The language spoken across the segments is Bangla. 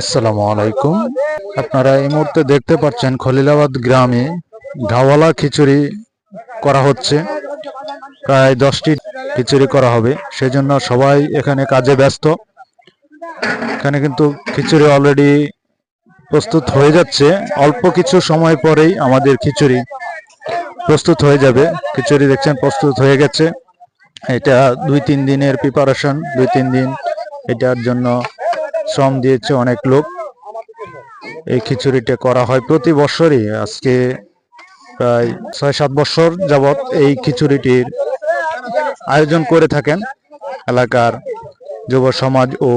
আসসালামু আলাইকুম। আপনারা এই মুহূর্তে দেখতে পাচ্ছেন খলিলাবাদ গ্রামে ঘাওয়ালা খিচুড়ি করা হচ্ছে। প্রায় 10টি খিচুড়ি করা হবে, সেজন্য সবাই এখানে কাজে ব্যস্ত। এখানে কিন্তু খিচুড়ি অলরেডি প্রস্তুত হয়ে যাচ্ছে। অল্প কিছু সময় পরেই আমাদের খিচুড়ি প্রস্তুত হয়ে যাবে। খিচুড়ি দেখছেন প্রস্তুত হয়ে গেছে। এটা 2-3 দিনের প্রিপারেশন, 2-3 দিন এটার জন্য শ্রম দিয়েছে অনেক লোক। এই খিচুড়িটা করা হয় প্রতি বছরই। আজকে প্রায় 6-7 বছর যাবৎ এই খিচুড়িটির আয়োজন করে থাকেন এলাকার যুব সমাজ ও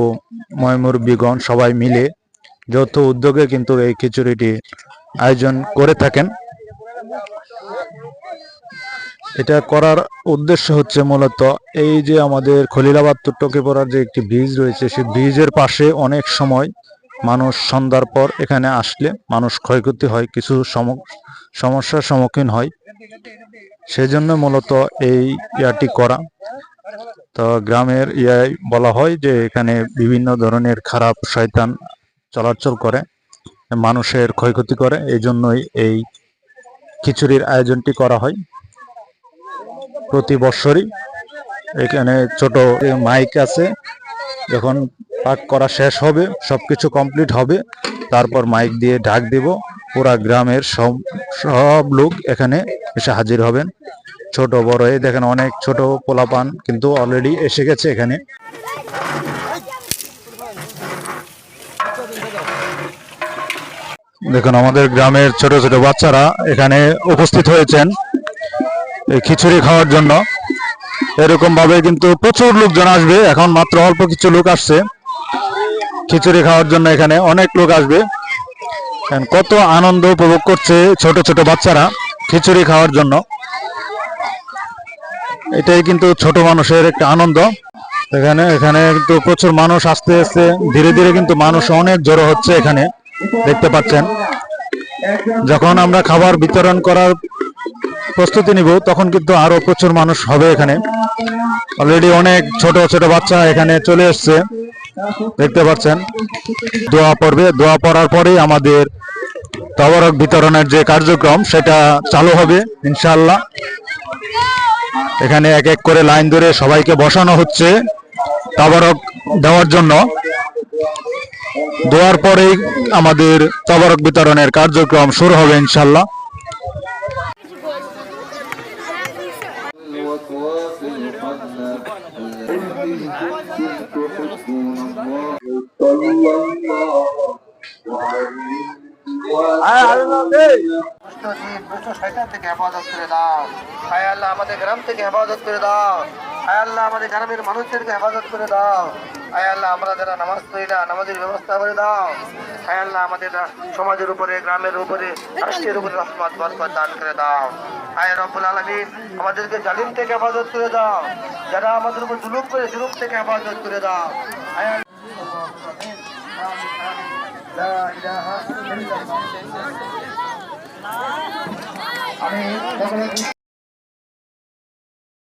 ময়মুরব্বীগণ সবাই মিলে যৌথ উদ্যোগে কিন্তু এই খিচুড়িটি আয়োজন করে থাকেন। এটা করার উদ্দেশ্য হচ্ছে মূলত এই যে আমাদের খলিলাবাদ টুকটকিপাড়ার যে একটি ব্রিজ রয়েছে, সেই ব্রিজের পাশে অনেক সময় মানুষ সন্ধ্যার পর এখানে আসলে মানুষ ক্ষয়ক্ষতি হয়, কিছু সমস্যার সম্মুখীন হয়। সেজন্য মূলত এই ইয়াটি করা। তো গ্রামের বলা হয় যে এখানে বিভিন্ন ধরনের খারাপ শয়তান চলাচল করে, মানুষের ক্ষয়ক্ষতি করে। এই জন্যই এই খিচুড়ির আয়োজনটি করা হয় প্রতি বছরই। এখানে ছোট মাইক আছে, যখন পাক করা শেষ হবে, সবকিছু কমপ্লিট হবে, তারপর মাইক দিয়ে ডাক দিব। পুরা গ্রামের সব লোক এখানে এসে হাজির হবেন, ছোট বড়। এই দেখেন অনেক ছোট পোলাপান কিন্তু অলরেডি এসে গেছে এখানে। দেখুন আমাদের গ্রামের ছোট ছোট বাচ্চারা এখানে উপস্থিত হয়েছেন এই খিচুড়ি খাওয়ার জন্য। এরকম ভাবে কিন্তু প্রচুর লোকজন আসবে। এখন মাত্র অল্প কিছু লোক আসছে খিচুড়ি খাওয়ার জন্য। এখানে অনেক লোক আসবে। কত আনন্দ উপভোগ করছে ছোট ছোট বাচ্চারা খিচুড়ি খাওয়ার জন্য। এটাই কিন্তু ছোট মানুষের একটা আনন্দ। এখানে কিন্তু প্রচুর মানুষ আসতে আসতে ধীরে ধীরে কিন্তু মানুষ অনেক জড়ো হচ্ছে এখানে, দেখতে পাচ্ছেন। যখন আমরা খাবার বিতরণ করার প্রস্তুতি নিব তখন কিন্তু আরো প্রচুর মানুষ হবে এখানে। অলরেডি অনেক ছোট ছোট বাচ্চা এখানে চলে এসছে, দেখতে পাচ্ছেন। দোয়া পড়বে, দোয়া পড়ার পরেই আমাদের তবরক বিতরণের যে কার্যক্রম সেটা চালু হবে ইনশাআল্লাহ। এখানে এক এক করে লাইন ধরে সবাইকে বসানো হচ্ছে তবরক দেওয়ার জন্য। দোয়ার পরেই আমাদের তবরক বিতরণের কার্যক্রম শুরু হবে ইনশাআল্লাহ। আমাদের গ্রাম থেকে হেফাজত করে দাও। আয় আল্লাহ আমাদের গ্রামের মানুষদেরকে হেফাজত করে দাও। আয় আল্লাহ আমরা যারা নামাজ পড়ি না, নামাজের ব্যবস্থা করে দাও। আয় আল্লাহ আমাদের সমাজের উপরে, গ্রামের উপরে, রাষ্ট্রের উপরে রহমত বরকত দান করে দাও। আয় রব্বুল আলামিন আমাদেরকে জালিম থেকে হেফাজত করে দাও। যারা আমাদের উপর জুলুম করে, জুলুম থেকে হেফাজত করে দাও। আয় আমি